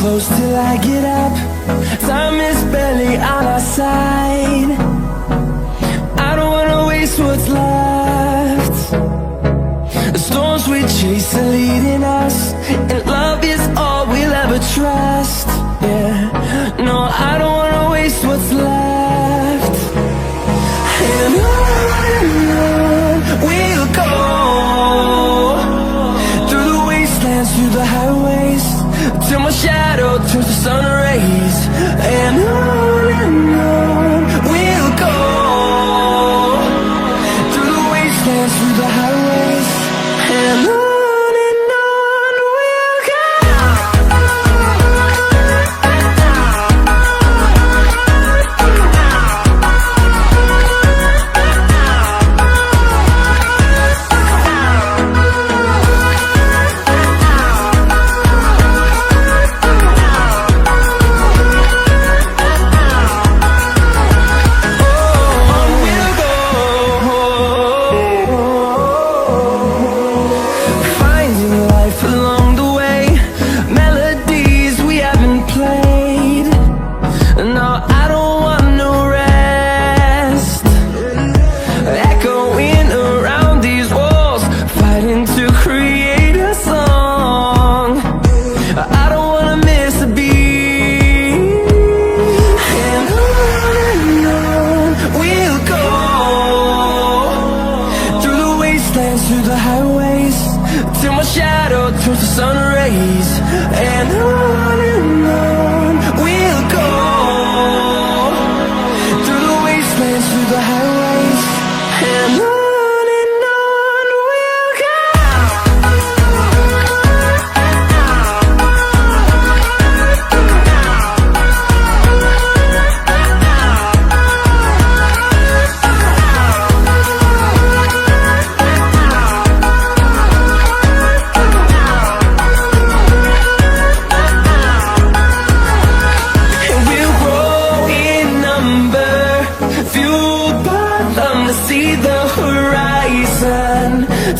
close till I get up. Time is barely on our side. I don't wanna waste what's left. The storms we chase are leading us, and love is all we'll ever trust. Yeah, no, I don't wanna waste what's left. And on we'll go, through the wastelands, through the highways, till my shadow turns to sun rays. And on we'll go, through the wastelands, through the highways, and on we'll go. Through the highways, till my shadow turns to sun rays. And on we'll go, through the wastelands, through the highways, and on we'll go.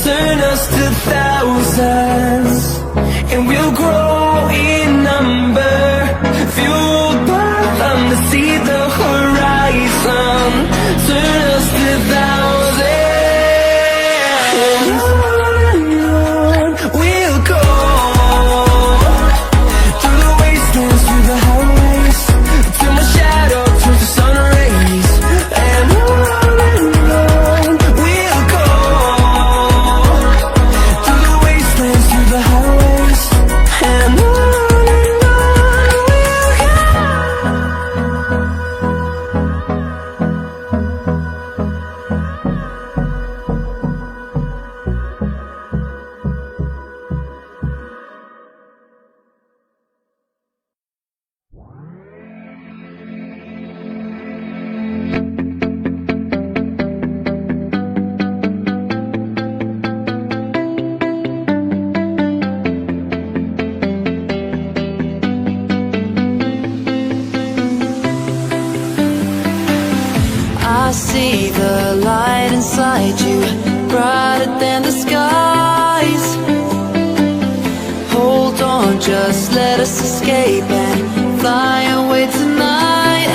Turn us to thousands, and we'll grow in number, fueled by them to see the horizon. Turn us to thousands, and on we'll go, through the wastelands, through the highways, till my shadow turns to sun rays. And on we'll go, through the highways, and on we'll go. I see the light inside you, brighter than the skies. Hold on, just let us escape and fly away tonight.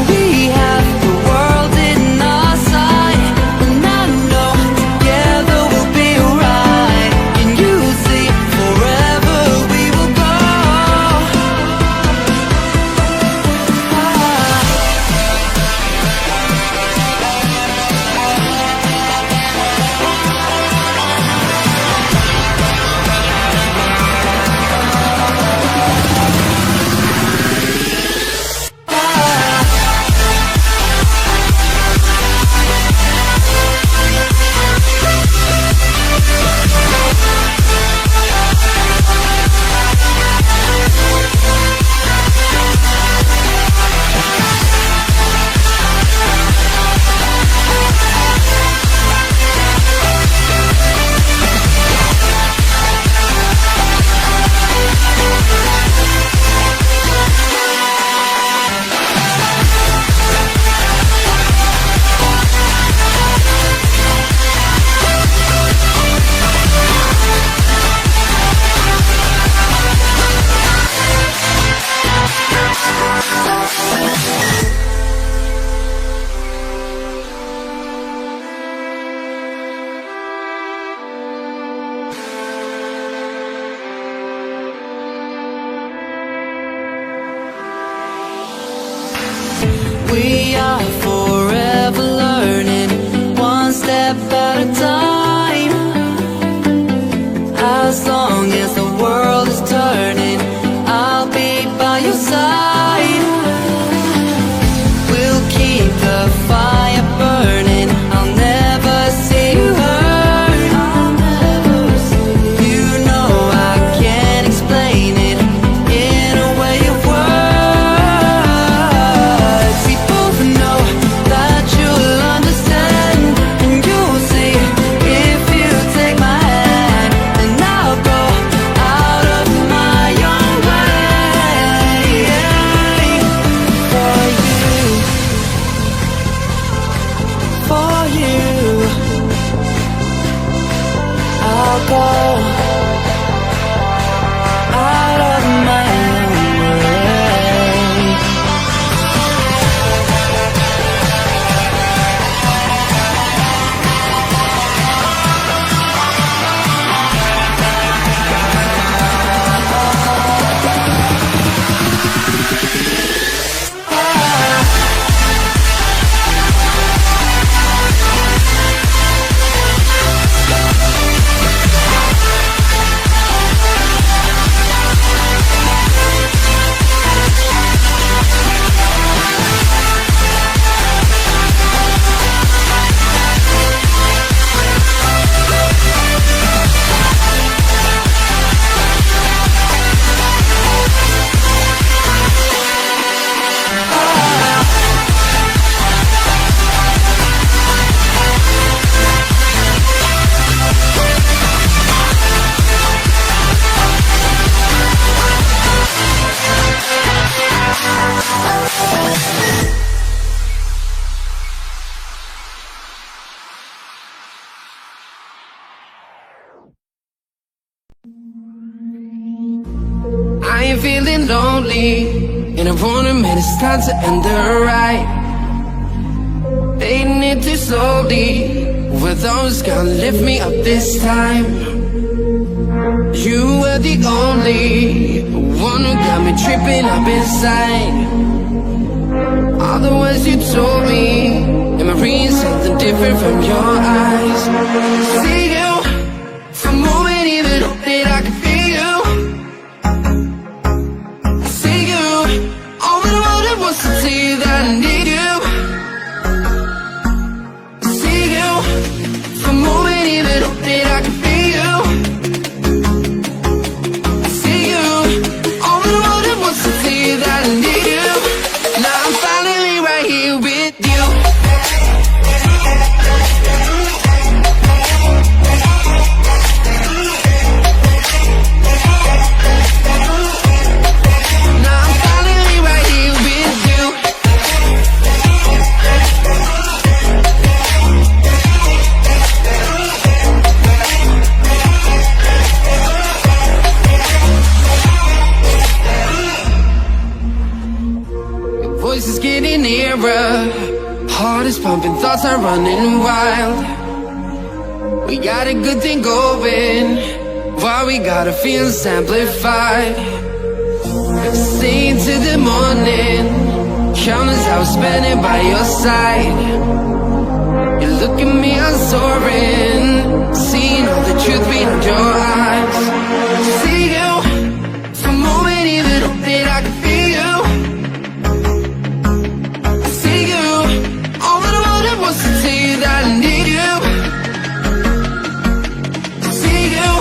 We have the world in our sight, and I know together we'll be alright. Can you see forever we will go? as long as the world is turning, I'll be by your side. We'll keep the fire burning, I'll never see you hurt. You know I can't explain it in a way of words. We both know that you'll understand, and you'll see if you take my hand, and I'll go out of my own way for you, for you. I'll go out of my own way. I ain't feeling lonely, and I wanna admit it's time to end the ride. Fading it too slowly, were those gonna lift me up this time? You were the only one who got me tripping up inside. All the words you told me, am I reading something different from your eyes? See you, for a moment even hope that I could feel you. To tell you that I need you. See you for a moment, even hope that I can feel you. See you, all that I wanted was to tell you that I need you. Now I'm finally right here with you. Now I'm finally right here with you. Voice is getting nearer, heart is pumping, thoughts are running wild. We got a good thing going, why we gotta feel amplified. Staying till the morning, countless hours spending by your side. You look at me, I'm soaring, seeing all the truth behind your eyes. See you, for a moment even hope that I can feel you. Was to tell you that I need you. See you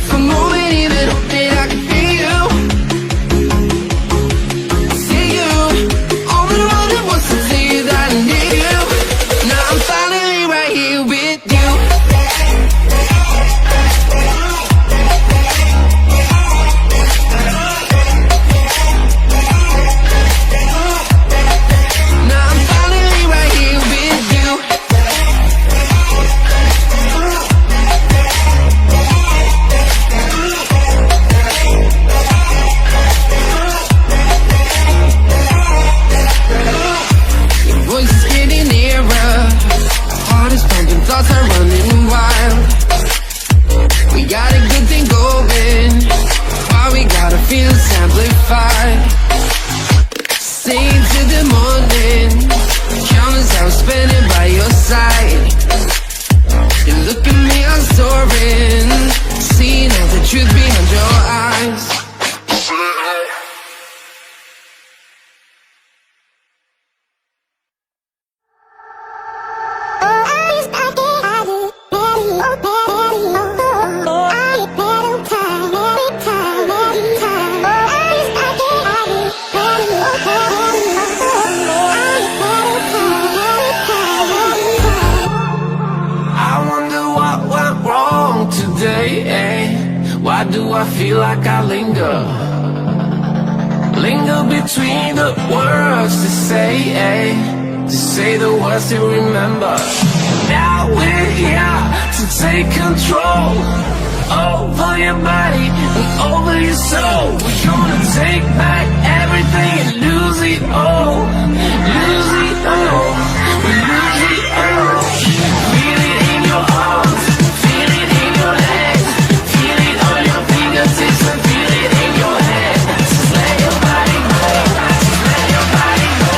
for a moment, even hope that I can feel you. See you, all that I wanted was to tell you that I need you. Now I'm finally right here with you. truth behind your eyes. Why do I feel like I linger between the words to say the words to remember. Now we're here to take control over your body and over your soul. We're gonna take back everything and lose it all, lose it all, we lose it all. Feel it in your arms, feel it in your legs, feel it on your fingertips and feel it in your head. Just let your body go, just let your body go,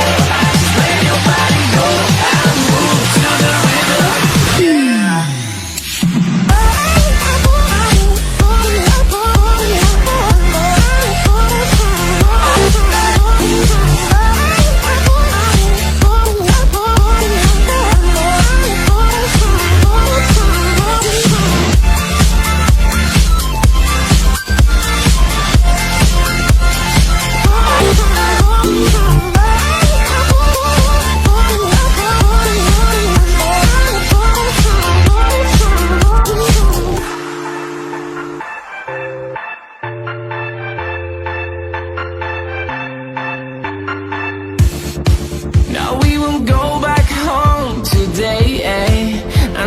just let your body go and move to the rhythm.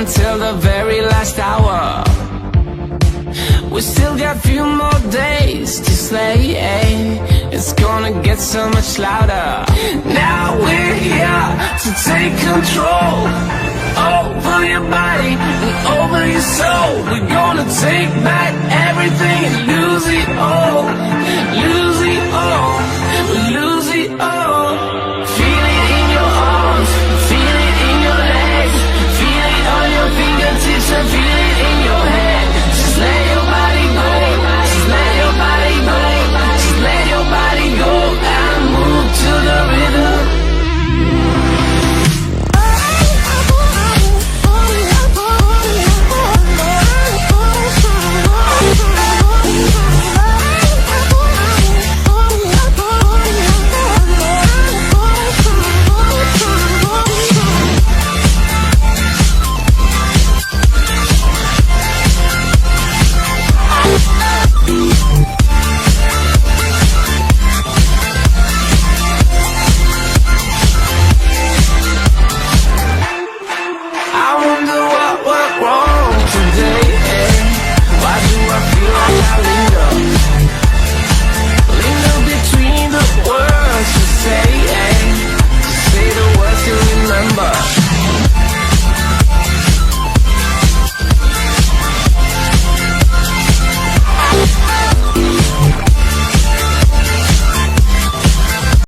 Until the very last hour. We still got a few more days to slay, It's gonna get so much louder. Now we're here to take control over your body and over your soul. We're gonna take back everything